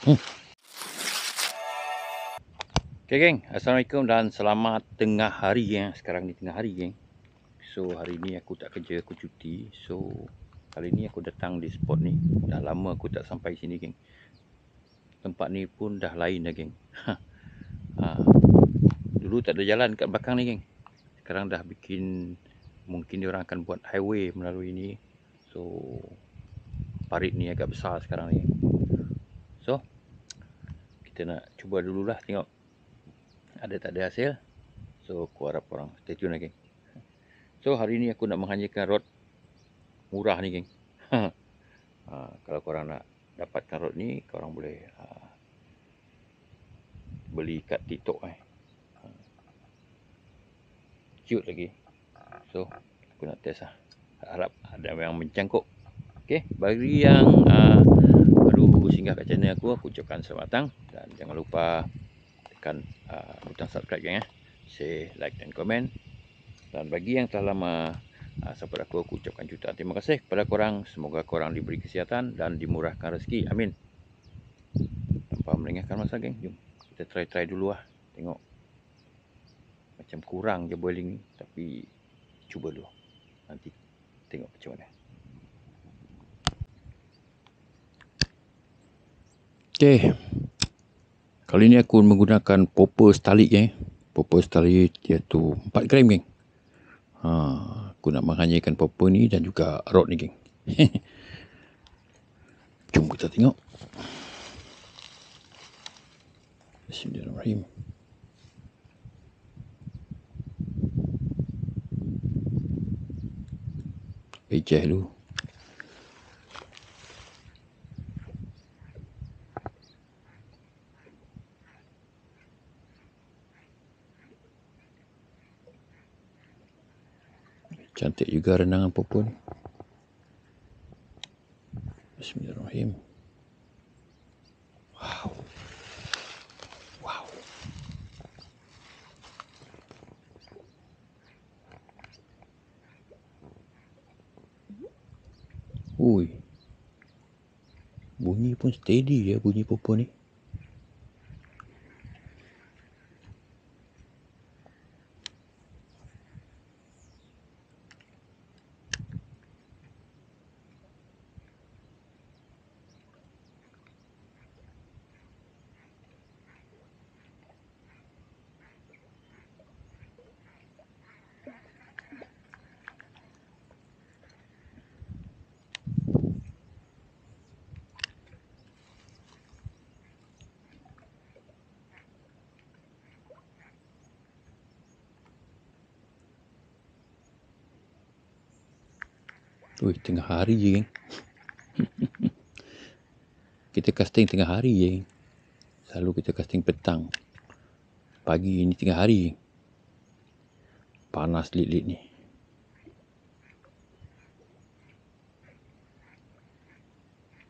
Okay, geng. Assalamualaikum dan selamat tengah hari, geng. Sekarang ni tengah hari, geng. So, hari ni aku tak kerja, aku cuti. So, kali ni aku datang di spot ni. Dah lama aku tak sampai sini, geng. Tempat ni pun dah lain dah, geng. Dulu tak ada jalan kat belakang ni, geng. Sekarang dah bikin, mungkin diorang akan buat highway melalui ni. So, parit ni agak besar sekarang ni. So, kita nak cuba dululah tengok ada tak ada hasil. So, aku harap korang stay tune lah, geng. So, hari ni aku nak menghanyakan rod murah ni, geng. Kalau korang nak dapatkan rod ni, korang boleh beli kat TikTok. Cute lagi. So, aku nak test lah. Harap ada yang mencangkuk. Okay, bagi yang baru singgah kat channel aku ucapkan selamat datang. Dan jangan lupa tekan butang subscribe, geng. Share, like dan komen. Dan bagi yang telah lama support aku ucapkan jutaan terima kasih kepada korang. Semoga korang diberi kesihatan dan dimurahkan rezeki. Amin. Tanpa melengahkan masa, geng, jom kita try dulu lah. Tengok macam kurang je boiling ni, tapi cuba dulu. Nanti tengok macam mana. Okay, kali ni aku menggunakan popper Starlit, geng. Popper Starlit iaitu 4 gram, geng. Aku nak menghanyakan popper ni dan juga rod ni, geng. Jom kita tengok. Bismillahirrahmanirrahim. Ejeh dulu. Cantik juga renangan popper ni. Bismillahirrahmanirrahim. Wow. Wow. Ui. Bunyi pun steady ya, bunyi popper ni. Ui, tengah hari je, geng. Kita casting tengah hari je, geng. Selalu kita casting petang. Pagi ni tengah hari. Panas lit-lit ni.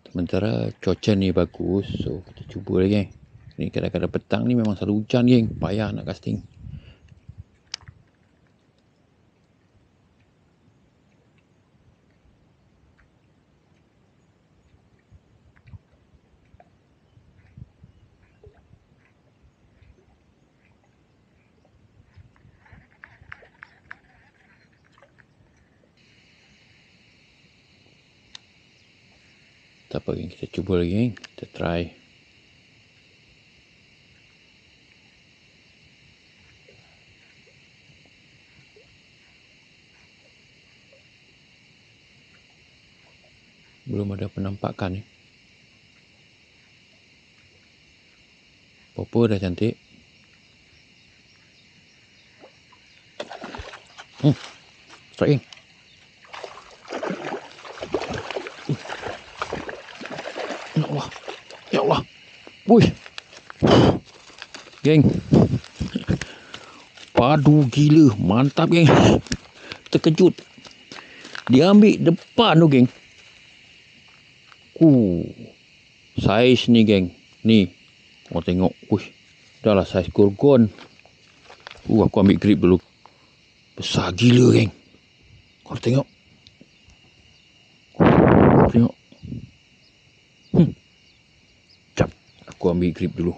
Sementara cuaca ni bagus, so kita cuba lah, geng. Ni kadang-kadang petang ni memang selalu hujan, geng. Payah nak casting. Tak apa, geng. Kita cuba lagi, geng. Kita try. Belum ada penampakan ni. Popper dah cantik. Strike, geng. Ya Allah. Ya Allah. Wuih. Geng. Padu gila. Mantap, geng. Terkejut. Dia ambil depan tu, geng. Saiz ni, geng. Ni. Kau tengok. Wuih. Dah lah saiz gorgon. Aku ambil grip dulu. Besar gila, geng. Kau tengok. Tengok. Jap. Aku ambil grip dulu.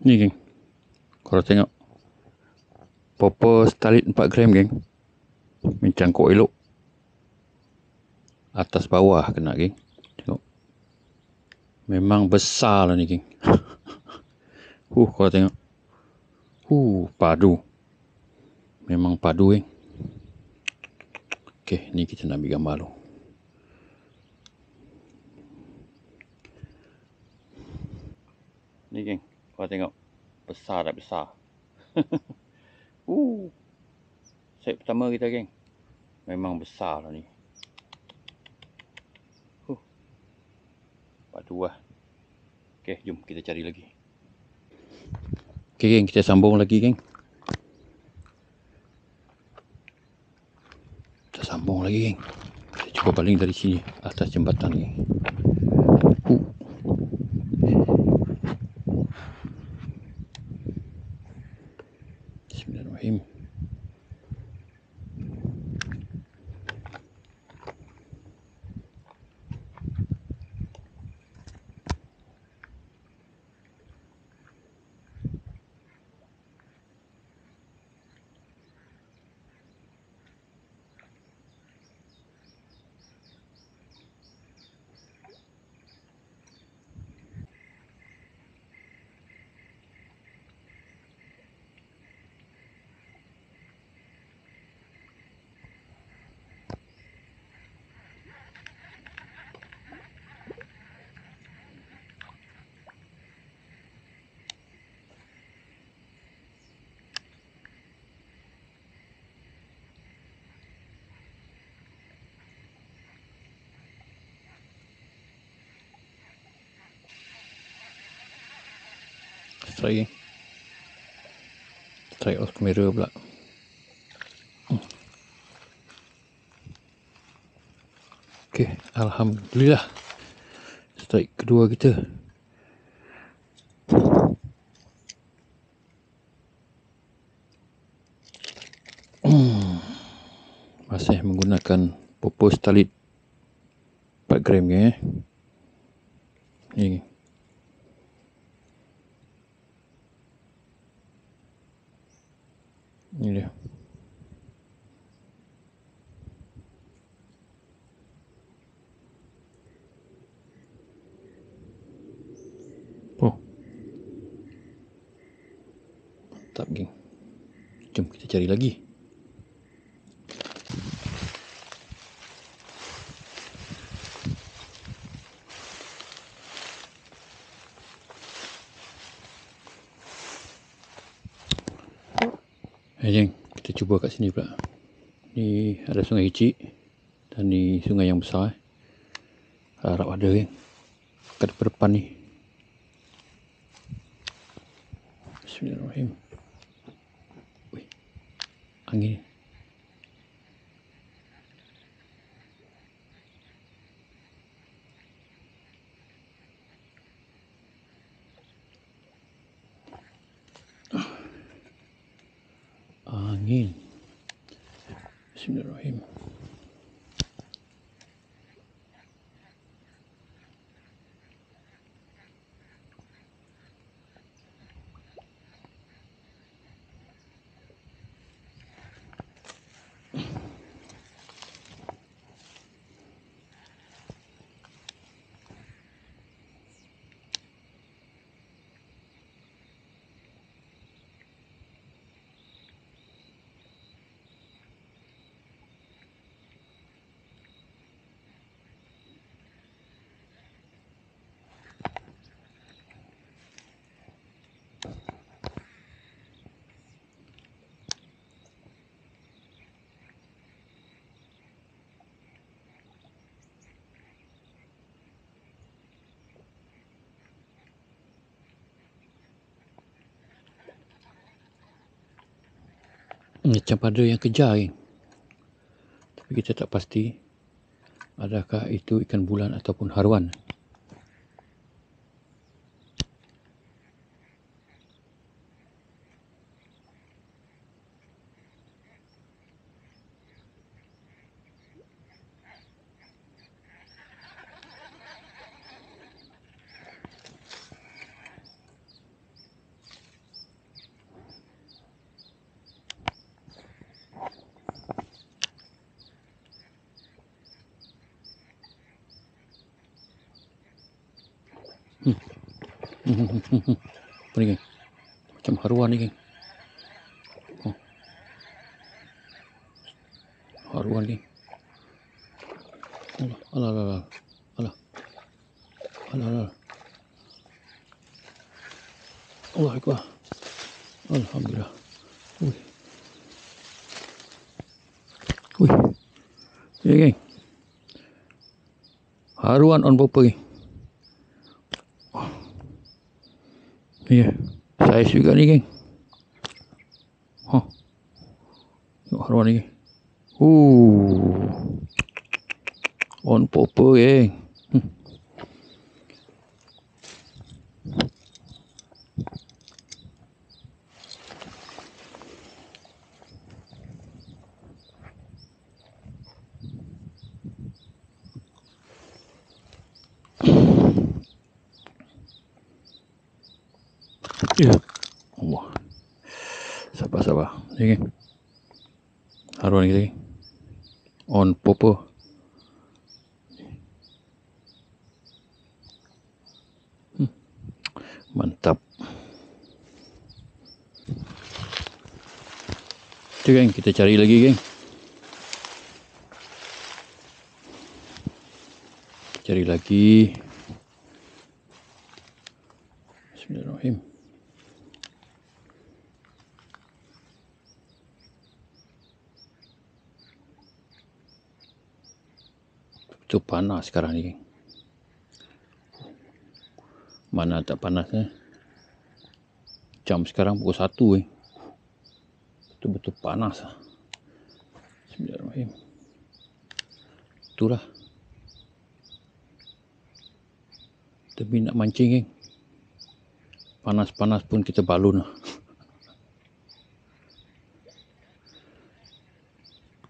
Ni geng, kalau tengok popper stalit 4 gram geng, mencangkuk elok, atas bawah kena geng. Tengok, memang besar lah ni geng. Kalau tengok, padu, memang padu geng. Okey, ni kita nak ambil gambar dulu. Ni geng, kau tengok, besar tak besar. Set pertama kita geng, memang besar lah ni. Padu lah. Okey, jom kita cari lagi. Okey geng, kita sambung lagi geng. Kita sambung lagi geng. Kita cuba baling dari sini, atas jembatan ni. Bismillahirrahmanirrahim. Strike off kamera pula. Okey, alhamdulillah. Strike kedua kita. Masih menggunakan popper stalit 4 gram ni. Ni. Ni dia. Mantap geng. Jom kita cari lagi. Geng, kita cuba kat sini pula. Ni ada sungai kecil dan ni sungai yang besar. Harap ada geng kat depan ni. Bismillahirrahmanirrahim. Angin. Angin. Bismillahirrahmanirrahim. Macam pada yang kejar geng. Tapi kita tak pasti adakah itu ikan bulan ataupun haruan. Apa ni geng? Macam haruan ni geng. Oh. Haruan geng. Alah, alah, alah. Alah. Alah, alah. Allah Akbar. Alhamdulillah. Ui. Ui. Ya geng. Haruan on popper geng. Ya. Saiz juga ni geng. Huh. Tengok haruan ni geng. On popper geng. Ya. Allah. Sabar. Ni geng. Haruan kita geng. On popper. Mantap. Tu geng, kita cari lagi geng. Cari lagi. Bismillahirrahmanirrahim. Tu panas sekarang ni geng. Mana tak panas eh? Jam sekarang pukul 1 geng. Betul-betul panas. Bismillahirrahmanirrahim. Itulah. Tapi nak mancing geng. Panas-panas pun kita balun lah.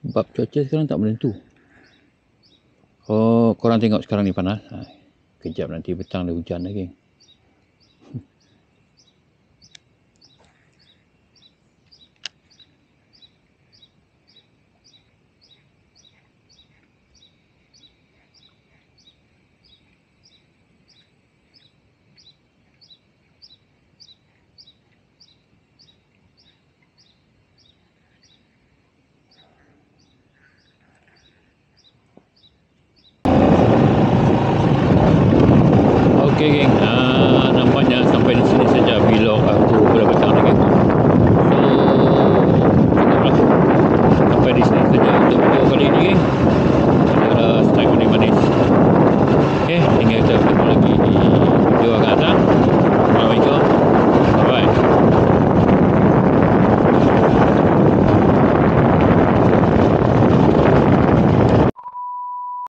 Sebab cuaca sekarang tak menentu. Oh, korang tengok sekarang ni panas. Kejap nanti petang ada hujan lagi.